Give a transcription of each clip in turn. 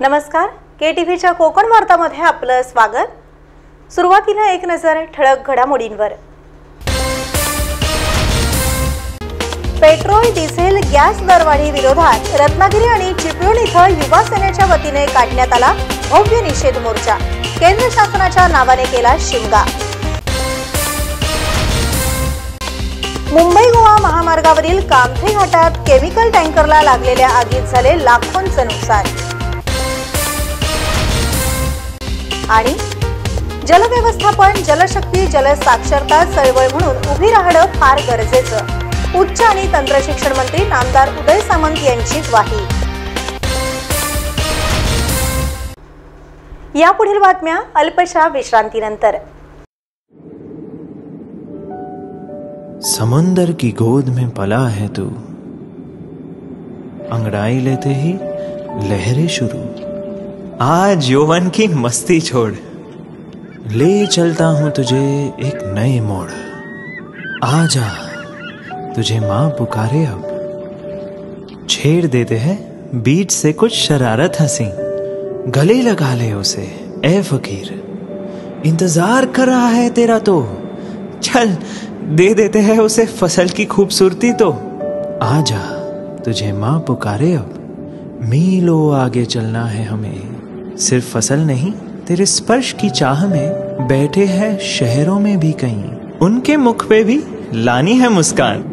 नमस्कार, KTVच्या कोकण वार्तामध्ये आपलं स्वागत। सुरुवातीला एक नजर ठळक घडामोडींवर। पेट्रोल, डिझेल, गॅस दरवाढी विरोधात रत्नागिरी आणि चिपळूण इथं युवा सेनेच्या वतीने काढण्यात आला भव्य निषेध मोर्चा। केंद्र शासनाच्या नावाने केला शिमगा। मुंबई गोवा महामार्गावरील कामथे घाटात केमिकल टँकरला लागलेल्या आगीत झाले लाखोंचे नुकसान। आणि जलव्यवस्थापन, जलशक्ती, जलसाक्षरता चळवळ म्हणून उभी राहणं फार गरजेचं। उच्च आणि तंत्रशिक्षण मंत्री नामदार उदय सामंत यांची ग्वाही। या पुढील बातम्या अल्पशा विश्रांतीनंतर। समंदर की गोद में पला है तू, अंगड़ाई लेते ही लहरें शुरू। आज यौवन की मस्ती छोड़, ले चलता हूं तुझे एक नए मोड़। आजा, तुझे माँ पुकारे अब। छेड़ देते हैं बीच से कुछ शरारत हंसी, गले लगा ले उसे ए फकीर। इंतजार कर रहा है तेरा तो, चल दे देते हैं उसे फसल की खूबसूरती तो। आजा, तुझे माँ पुकारे अब। मीलों आगे चलना है हमें, सिर्फ फसल नहीं तेरे स्पर्श की चाह में बैठे हैं शहरों में भी कहीं। उनके मुख पे भी लानी है मुस्कान,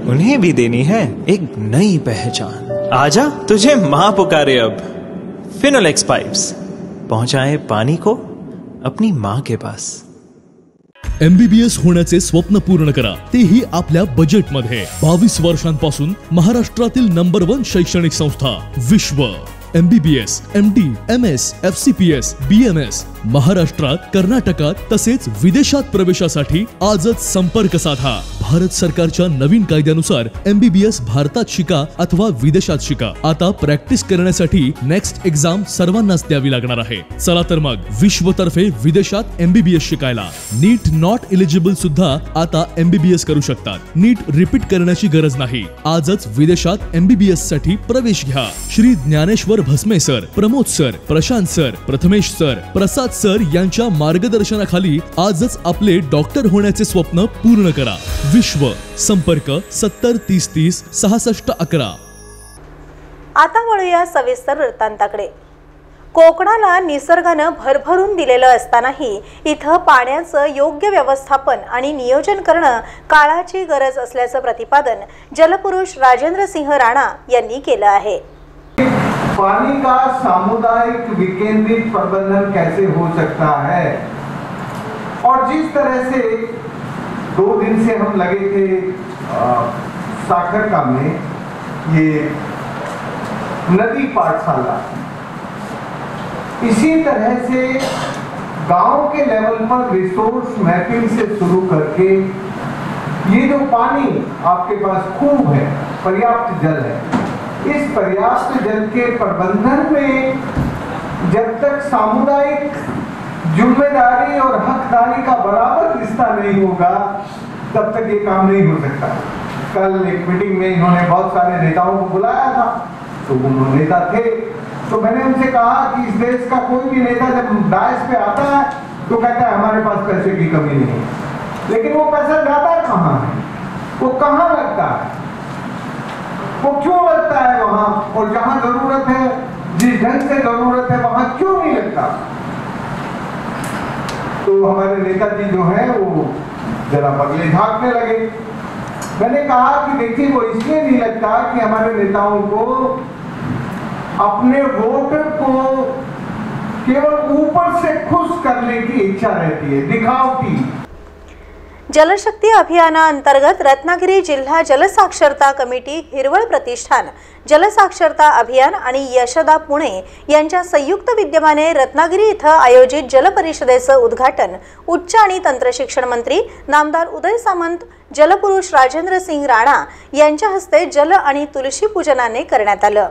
उन्हें भी देनी है एक नई पहचान। आजा, तुझे माँ पुकारे अब। फिनोलेक्स पाइप्स पहुंचाए पानी को अपनी माँ के पास। MBBS होण्याचे स्वप्न पूर्ण करा, तेही आपल्या बजेटमध्ये। 22 वर्षांपासून महाराष्ट्रातील नंबर 1 शैक्षणिक संस्था विश्व। MBBS, MD, MS, FCPS, BMS महाराष्ट्रात, कर्नाटकात तसेच विदेशात प्रवेशासाठी आजच संपर्क साधा। भारत सरकारच्या नवीन कायद्यानुसार MBBS भारतात शिका अथवा विदेशात शिका। आता प्रॅक्टिस करण्यासाठी नेक्स्ट एक्झाम सर्वांनाच द्यावी लागणार आहे। चला तर मग विश्वतर्फे विदेशात MBBS शिकायला। नीट नॉट एलिजिबल सुद्धा आता MBBS करू शकतात। नीट रिपीट करण्याची गरज नाही। आजच विदेशात MBBS साठी प्रवेश घ्या। Shri Dnyaneshwar Bhasme sir, Pramod sir, Prashant sir, Prathamesh sir, Prasad sir यांच्या मार्गदर्शनाखाली आजच आपले डॉक्टर होण्याचे स्वप्न पूर्ण करा। विश्व, संपर्क 70 30 30 66 11। आता वळूया सविस्तर वृत्तांताकडे। कोकणाला निसर्गानं भरभरून दिलेलं असतानाही इथं पाण्याचं योग्य व्यवस्थापन आणि नियोजन करणं काळाची गरज असल्याचं प्रतिपादन जलपुरुष राजेंद्र सिंह राणा यांनी केलं आहे। पानी का सामुदायिक विकेंद्रित प्रबंधन कैसे हो सकता है, और जिस तरह से 2 दिन से हम लगे थे साखरका में ये नदी पाठशाला, इसी तरह से गांव के लेवल पर रिसोर्स मैपिंग से शुरू करके ये जो पानी आपके पास खूब है, पर्याप्त जल है, इस पर्याप्त जल के प्रबंधन में जब तक सामुदायिक जिम्मेदारी और हकदारी का बराबर रिश्ता नहीं होगा तब तक ये काम नहीं हो सकता। कल एक मीटिंग में इन्होंने बहुत सारे नेताओं को बुलाया था, तो वो नेता थे, तो मैंने उनसे कहा कि इस देश का कोई भी नेता जब डायस पे आता है तो कहता है हमारे पास पैसे की कमी नहीं है, लेकिन वो पैसा जाता कहाँ है, वो कहाँ लगता है, वो क्यों लगता है वहां, और जहां जरूरत है, जिस ढंग से जरूरत है वहां क्यों नहीं लगता। तो हमारे नेताजी जो है वो जरा बगले झांकने लगे। मैंने कहा कि देखिए, वो इसलिए नहीं लगता कि हमारे नेताओं को अपने वोटर को केवल ऊपर से खुश करने की इच्छा रहती है, दिखावटी। जलशक्ती अभियानाअंतर्गत रत्नागिरी जिल्हा जलसाक्षरता कमिटी, हिरवळ प्रतिष्ठान, जलसाक्षरता अभियान आणि यशदा पुणे यांच्या संयुक्त विद्यमाने रत्नागिरी इथं आयोजित जलपरिषदेचं उद्घाटन उच्च आणि तंत्रशिक्षण मंत्री नामदार उदय सामंत, जलपुरुष राजेंद्र सिंह राणा यांच्या हस्ते जल आणि तुलसी पूजनाने करण्यात आलं।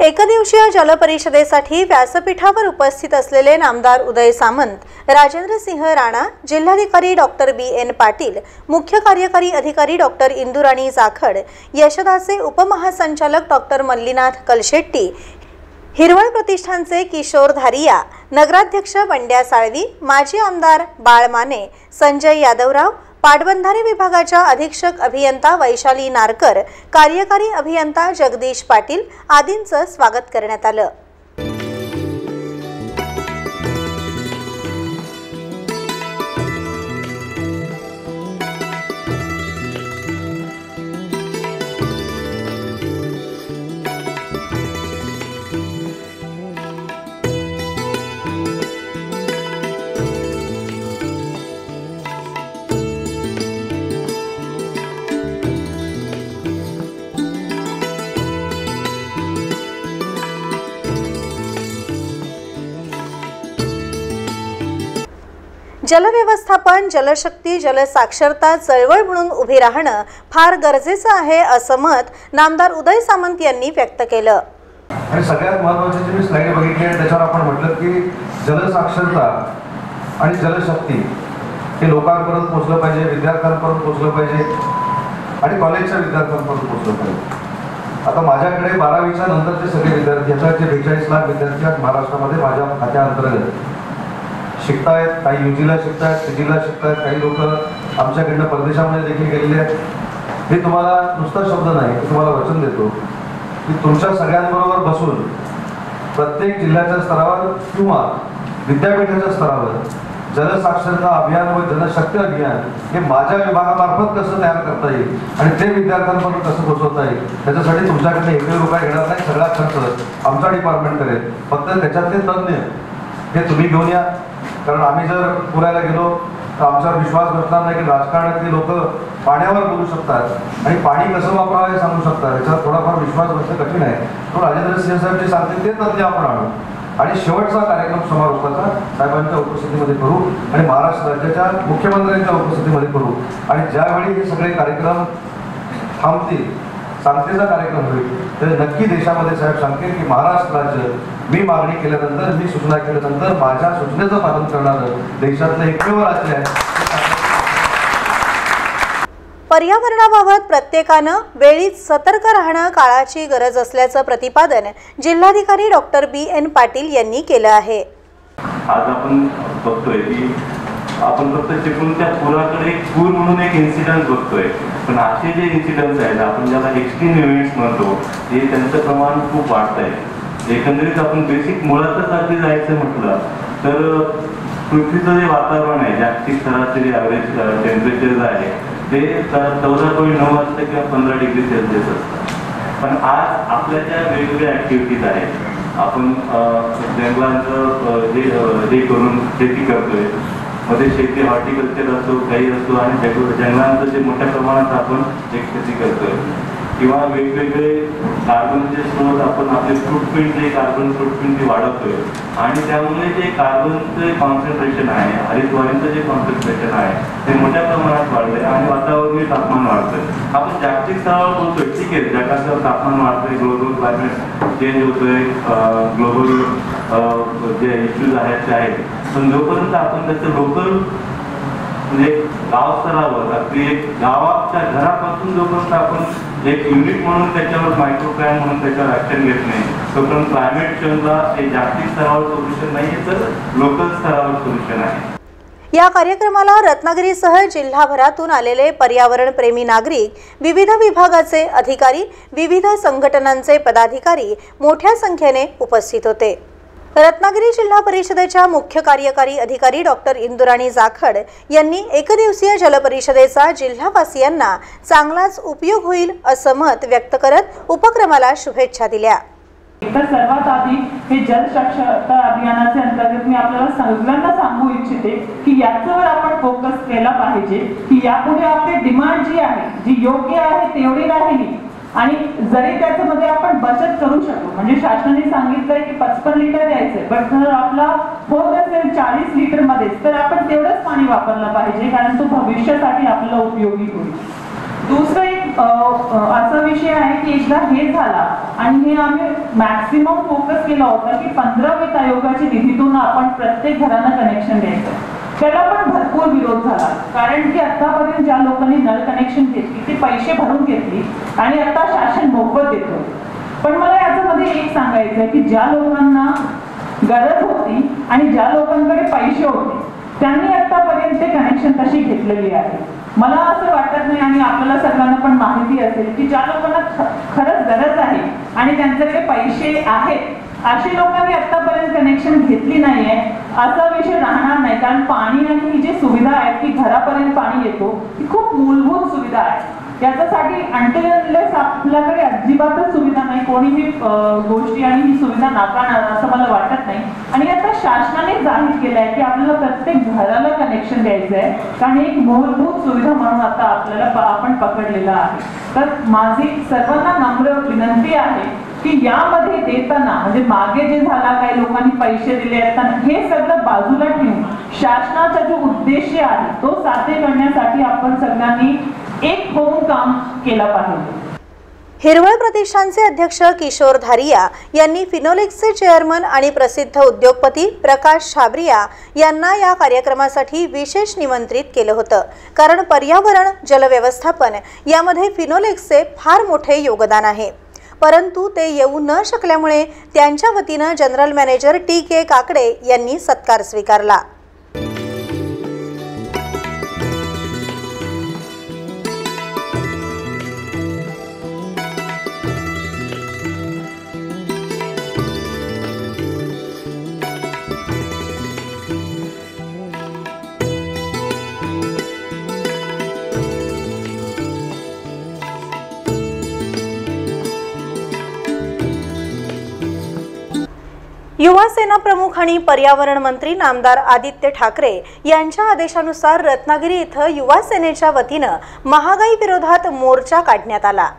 एकदिवसीय जलपरिषदेसाठी व्यासपीठावर उपस्थित असलेले नामदार उदय सामंत, राजेंद्र सिंह राणा, जिल्हाधिकारी डॉक्टर BN पाटील, मुख्य कार्यकारी अधिकारी डॉक्टर इंदुराणी जाखड, यशदाचे उपमहासंचालक डॉक्टर मल्लीनाथ कलशेट्टी, हिरवळ प्रतिष्ठानचे किशोर धारिया, नगराध्यक्ष बंड्या साळवी, माजी आमदार बाळ माने, संजय यादवराव, पाटबंधारे विभागाच्या अधीक्षक अभियंता वैशाली नारकर, कार्यकारी अभियंता जगदीश पाटील आदींचं स्वागत करण्यात आलं। जलव्यवस्थापन, जलशक्ती, जलसाक्षरता चळवळ म्हणून उभी राहणं फार गरजेचं आहे असं मत नामदार उदय सामंत यांनी व्यक्त केलं। आणि सगळ्यात महत्त्वाची जी मी स्लाइड बघितली आहे त्याच्यावर आपण म्हटलं की जलसाक्षरता आणि जलशक्ती हे लोकांपर्यंत पोहोचलं पाहिजे, विद्यार्थ्यांपर्यंत पोहोचलं पाहिजे आणि कॉलेजच्या विद्यार्थ्यांपर्यंत पोहोचलं पाहिजे। आता माझ्याकडे 12वीच्या नंतरचे सगळे विद्यार्थी, याच्याचे 42 लाख विद्यार्थी आज महाराष्ट्रामध्ये माझ्या खात्याअंतर्गत शिकतायत, काही UGला शिकतायत, PGला शिकतायत, काही लोक आमच्याकडनं परदेशामध्ये देखील गेलेले आहेत। हे तुम्हाला नुसता शब्द नाही, तुम्हाला वचन देतो की तुमच्या सगळ्यांबरोबर बसून प्रत्येक जिल्ह्याच्या स्तरावर किंवा विद्यापीठाच्या स्तरावर जलसाक्षरता अभियान व जनशक्ती अभियान हे माझ्या विभागामार्फत कसं तयार करता येईल आणि ते विद्यार्थ्यांपर्यंत कसं पोहोचवता येईल, त्याच्यासाठी तुमच्याकडे 1 रुपया घेणार नाही, सगळा खर्च आमचा डिपार्टमेंट करेल। फक्त त्याच्यातले तज्ञ हे तुम्ही घेऊन या, कारण आम्ही जर पुरायला गेलो तर आमच्यावर विश्वास बसणार नाही की राजकारणातली लोक पाण्यावर बोलू शकतात आणि पाणी कसं वापरावं हे सांगू शकतात, याच्यावर थोडाफार विश्वास बसणं कठीण आहे। तो राजेंद्र सिंह साहेब जे सांगतील ते तज्ञ आपण आणू आणि शेवटचा कार्यक्रम समारोपाचा साहेबांच्या उपस्थितीमध्ये करू आणि महाराष्ट्र राज्याच्या मुख्यमंत्र्यांच्या उपस्थितीमध्ये करू आणि ज्यावेळी हे सगळे कार्यक्रम थांबतील, शांतीचा कार्यक्रम होईल, तर नक्की देशामध्ये साहेब सांगतील की महाराष्ट्र राज्य मी मागणी केल्यानंतर, मी सूचना केल्यानंतर माझ्या सूचनेचं पालन करणारं देशातलं एकमेव राज्य आहे। पर्यावरणाबाबत प्रत्येकानं वेळीच सतर्क राहणं काळाची गरज असल्याचं प्रतिपादन जिल्हाधिकारी डॉक्टर BN पाटील यांनी केलं आहे। आज आपण बघतोय की आपण फक्त चिपळूणच्या पुराकडे पूर म्हणून एक इन्सिडेंट बघतोय, पण असे जे इन्सिडेंट्स आहेत आपण ज्याला एक्स्ट्रीम इव्हेंट्स म्हणतो हे त्यांचं प्रमाण खूप वाढत आहे। एकंदरीत आपण बेसिक मुळातच अगदी जायचं म्हटलं तर पृथ्वीचं जे वातावरण आहे, जागतिक सरासरी ॲव्हरेज टेम्परेचर आहे ते 14.9 असतं किंवा 15 डिग्री सेल्सिअस असतं। पण आज आपल्या ज्या वेगवेगळ्या ॲक्टिव्हिटीज आहेत, आपण जंगलांचं हे करून शेती करतोय, मध्ये शेती हॉर्टिकल्चर असो, काही असो आणि जंगलांचं जे मोठ्या प्रमाणात आपण शेती करतोय किंवा वेगवेगळे कार्बनचे स्रोत आपण आपले फूटप्रिंट, जे कार्बन फूटप्रिंट ते वाढवतोय आणि त्यामुळे जे कार्बनचे कॉन्सन्ट्रेशन आहे, हरितवायूंचं जे कॉन्सन्ट्रेशन आहे ते मोठ्या प्रमाणात वाढलंय आणि वातावरणीय तापमान वाढतंय। आपण जागतिक स्तरावर बोलतोय, ठीक आहे, जगाचं तापमान वाढतंय, ग्लोबल क्लायमेट चेंज होतोय, ग्लोबल जे इश्यूज आहेत ते आहेत, पण जोपर्यंत आपण त्याचं लोकल म्हणजे गाव स्तरावर अगदी एक गावाच्या घरापासून जोपर्यंत आपण एक युनिट म्हणून त्याच्यावर मायक्रो प्लॅन म्हणून त्याच्यावर ऍक्शन घेत नाही, तोपर्यंत क्लायमेट चेंजला हे जागतिक स्तरावर सोल्युशन नाही तर लोकल स्तरावर सोल्युशन आहे। या कार्यक्रमाला रत्नागिरीसह जिल्हाभरातून आलेले पर्यावरण प्रेमी नागरिक, विविध विभागाचे अधिकारी, विविध संघटनांचे पदाधिकारी मोठ्या संख्येने उपस्थित होते। रत्नागिरी जिल्हा परिषदेच्या मुख्य कार्यकारी अधिकारी डॉक्टर इंदुराणी जाखड यांनी एकदिवसीय जलपरिषदेचा जिल्हावासियांना चांगलाच उपयोग होईल असं मत व्यक्त करत उपक्रमाला शुभेच्छा दिल्या। तर सर्वात आधी हे जल साक्षरता अभियानाचे अंतर्गत मी आपल्याला सगळ्यांना सांगू इच्छिते की याच्यावर आपण फोकस केला पाहिजे की यापुढे आपली डिमांड जी आहे, जी योग्य आहे तेवढी राहिली आणि जरी त्याच्यामध्ये आपण बचत करू शकतो, म्हणजे शासनाने सांगितलंय की 55 लिटर द्यायचंय, पण जर आपला होत असेल 40 लिटर मध्ये तर आपण तेवढंच पाणी वापरलं पाहिजे, कारण तो भविष्यासाठी आपल्याला उपयोगी होईल। दुसरं एक असा विषय आहे की एकदा हे झाला आणि हे आम्ही मॅक्सिमम फोकस केला होता की 15वीत आयोगाच्या निधीतून आपण प्रत्येक घरांना कनेक्शन द्यायचं. त्याला पण भरपूर विरोध झाला, कारण की आतापर्यंत ज्या लोकांनी नळ कनेक्शन घेतली ते पैसे भरून घेतली आणि आता शासन मोफत देतो. पण मला याच्यामध्ये एक सांगायचं आहे की ज्या लोकांना गरज होती आणि ज्या लोकांकडे पैसे होते त्यांनी आतापर्यंत ते कनेक्शन तशी घेतलेली आहे. मला असं वाटत नाही आणि आपल्याला सगळ्यांना पण माहिती असेल की ज्या लोकांना खरंच गरज आहे आणि त्यांच्याकडे पैसे आहेत अशी लोकांनी आतापर्यंत कनेक्शन घेतली नाहीये असा विषय राहणार नाही. कारण पाणी आणि ही जी सुविधा आहे की घरापर्यंत पाणी येतो ही खूप मूलभूत सुविधा आहे. याच्यासाठी अनटिल आपल्याकडे अजिबातच सुविधा नाही कोणीही गोष्टी आणि ही सुविधा नाकारणार असं मला वाटत नाही. आणि आता शासनाने जाहीर केलं आहे की आपल्याला प्रत्येक घराला कनेक्शन द्यायचं आहे, कारण एक मूलभूत सुविधा म्हणून आता आपल्याला आपण पकडलेलं आहे. तर माझी सर्वांना नम्र विनंती आहे की यामध्ये देताना म्हणजे मागे जे झाला काही लोकांनी पैसे दिले असताना हे सगळं बाजूला ठेवून शासनाचा जो उद्देश आहे तो साध्य करण्यासाठी आपण सगळ्यांनी एक होऊन काम केलं पाहिजे. हिरवळ प्रतिष्ठानचे अध्यक्ष किशोर धारिया यांनी फिनोलेक्सचे चेअरमन आणि प्रसिद्ध उद्योगपती प्रकाश छाबरिया यांना या कार्यक्रमासाठी विशेष निमंत्रित केलं होतं, कारण पर्यावरण जलव्यवस्थापन यामध्ये फिनोलेक्सचे फार मोठे योगदान आहे. परंतु ते येऊ न शकल्यामुळे त्यांच्या वतीनं जनरल मॅनेजर TK काकडे यांनी सत्कार स्वीकारला. युवा सेना प्रमुख आणि पर्यावरण मंत्री नामदार आदित्य ठाकरे यांच्या आदेशानुसार रत्नागिरी इथं युवा सेनेच्या वतीनं महागाई विरोधात मोर्चा काढण्यात आला.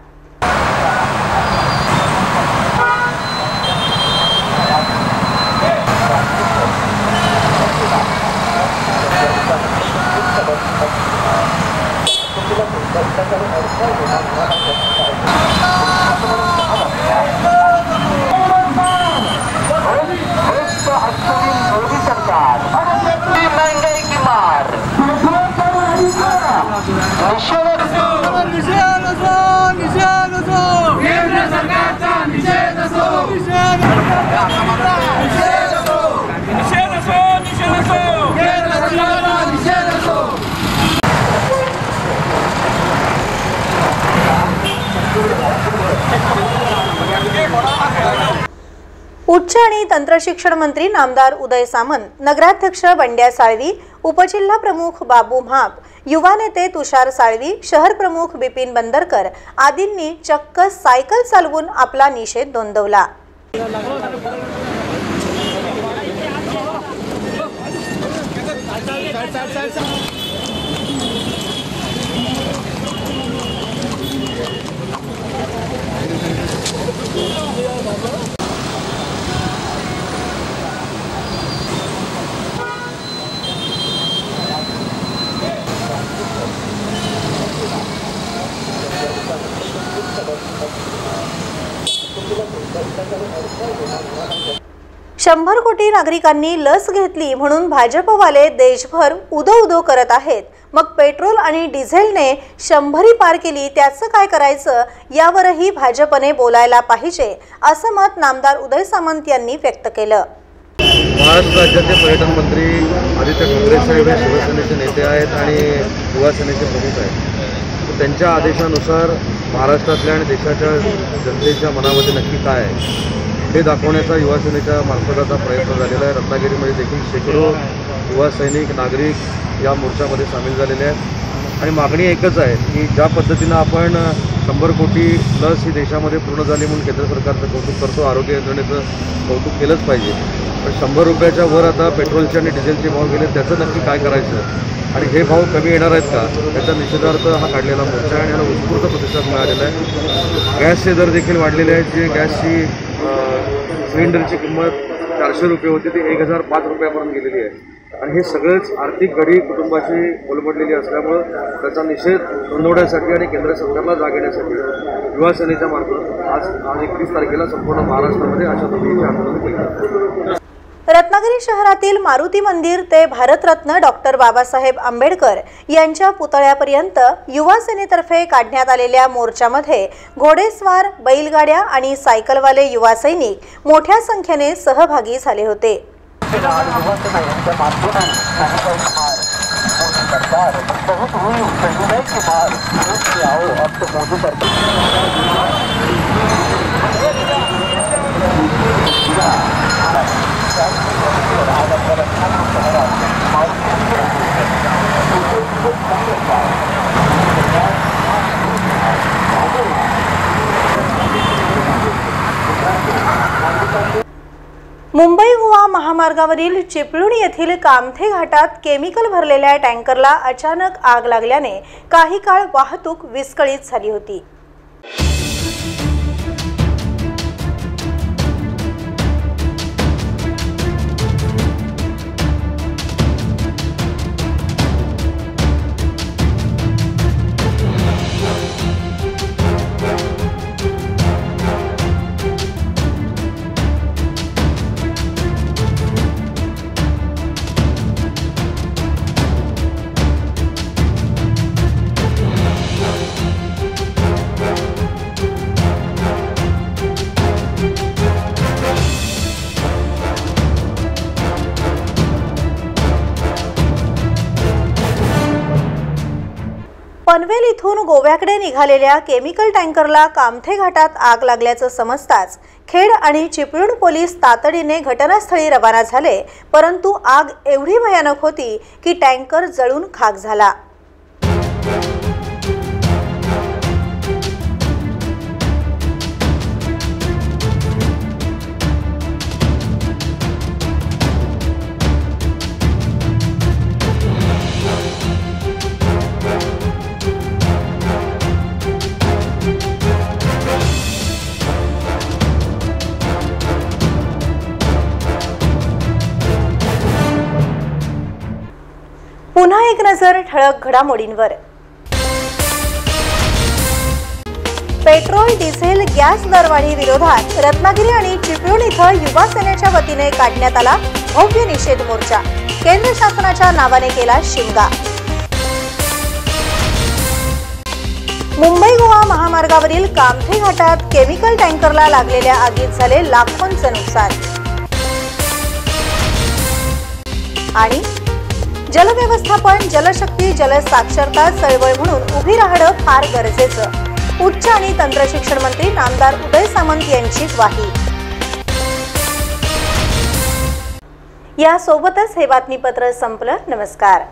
उच्च आणि तंत्रशिक्षण मंत्री नामदार उदय सामंत, नगराध्यक्ष बंड्या साळवी, उपजिल्हा प्रमुख बाबू म्हाप, युवा नेते तुषार साळवी, शहर प्रमुख बिपिन बंदरकर आदींनी चक्क सायकल चालवून आपला निषेध नोंदवला. शंभर कोटी नागरिकांनी लस घेतली म्हणून भाजपवाले देशभर उदो उदो करत आहेत. मग पेट्रोल आणि डिझेलने 100 पार केली, त्याचं काय करायचं यावरही भाजपने बोलायला पाहिजे, असं मत नामदार उदय सामंत यांनी व्यक्त केलं. महाराष्ट्र राज्याचे पर्यटन मंत्री आदित्य ठाकरे साहेब हे शिवसेनेचे नेते आहेत आणि युवा सेनेचे प्रमुख आहेत. त्यांच्या आदेशानुसार महाराष्ट्रातल्या आणि देशाच्या जनतेच्या मनामध्ये नक्की काय आहे हे दाखवण्याचा युवा सेनेच्या मार्फत प्रयत्न झालेला आहे. रत्नागिरीमध्ये देखील शेकडो युवा सैनिक नागरिक या मोर्चामध्ये सामील झालेले आहेत आणि मागणी एकच आहे की ज्या पद्धतीनं आपण 100 कोटी लस ही देशामध्ये पूर्ण झाली म्हणून केंद्र सरकारचं कौतुक करतो, आरोग्य यंत्रणेचं कौतुक केलंच पाहिजे, पण 100 रुपयाच्या वर आता पेट्रोलचे आणि डिझेलचे भाव गेले, त्याचं नक्की काय करायचं आणि हे भाव कमी येणार आहेत का, त्याच्या निषेधार्थ हा काढलेला मोर्चा आणि याला उत्स्फूर्त प्रतिसाद मिळालेला आहे. गॅसचे दर देखील वाढलेले आहेत. जे गॅसची सिलेंडरची किंमत 400 रुपये होती ती 1005 रुपयापर्यंत गेलेली आहे. आणि हे सगळेच आर्थिक गरीब कुटुंबाशी कोलमडलेली असल्यामुळं त्याचा निषेध नोंदवण्यासाठी आणि केंद्र सरकारला जाग येण्यासाठी युवा सेनेच्या मार्फत आज 31 तारखेला संपूर्ण महाराष्ट्रामध्ये अशा पद्धतीचे आंदोलन केले. रत्नागिरी शहरातील मारुती मंदिर ते भारतरत्न डॉक्टर बाबासाहेब आंबेडकर यांच्या पुतळ्यापर्यंत युवा सेनेतर्फे काढण्यात आलेल्या मोर्चामध्ये घोडेस्वार, बैलगाड्या आणि सायकलवाले युवा सैनिक मोठ्या संख्येने सहभागी झाले होते. मुंबई गोवा महामार्गावरील चिपळूण येथील कामथे घाटात केमिकल भरलेल्या टँकरला अचानक आग लागल्याने काही काळ वाहतूक विस्कळीत झाली होती. पनवेल इथून गोव्याकडे निघालेल्या केमिकल टँकरला कामथे घाटात आग लागल्याचं समजताच खेड आणि चिपळूण पोलीस तातडीने घटनास्थळी रवाना झाले, परंतु आग एवढी भयानक होती की टँकर जळून खाक झाला. पुन्हा एक नजर ठळक घडामोडींवर. पेट्रोल, डिझेल, गॅस दरवाढी विरोधात रत्नागिरी आणि चिपळूण इथं युवा सेनेच्या वतीने काढण्यात आला भव्य निषेध मोर्चा. केंद्र शासनाच्या नावाने केला शिमगा. मुंबई गोवा महामार्गावरील कामथे घाटात केमिकल टँकरला लागलेल्या आगीत झाले लाखोंचं नुकसान. आणि जलव्यवस्थापन, जलशक्ती, जलसाक्षरता चळवळ म्हणून उभी राहणं फार गरजेचं. उच्च आणि तंत्रशिक्षण मंत्री नामदार उदय सामंत यांची ग्वाही. यासोबतच हे बातमीपत्र संपलं. नमस्कार.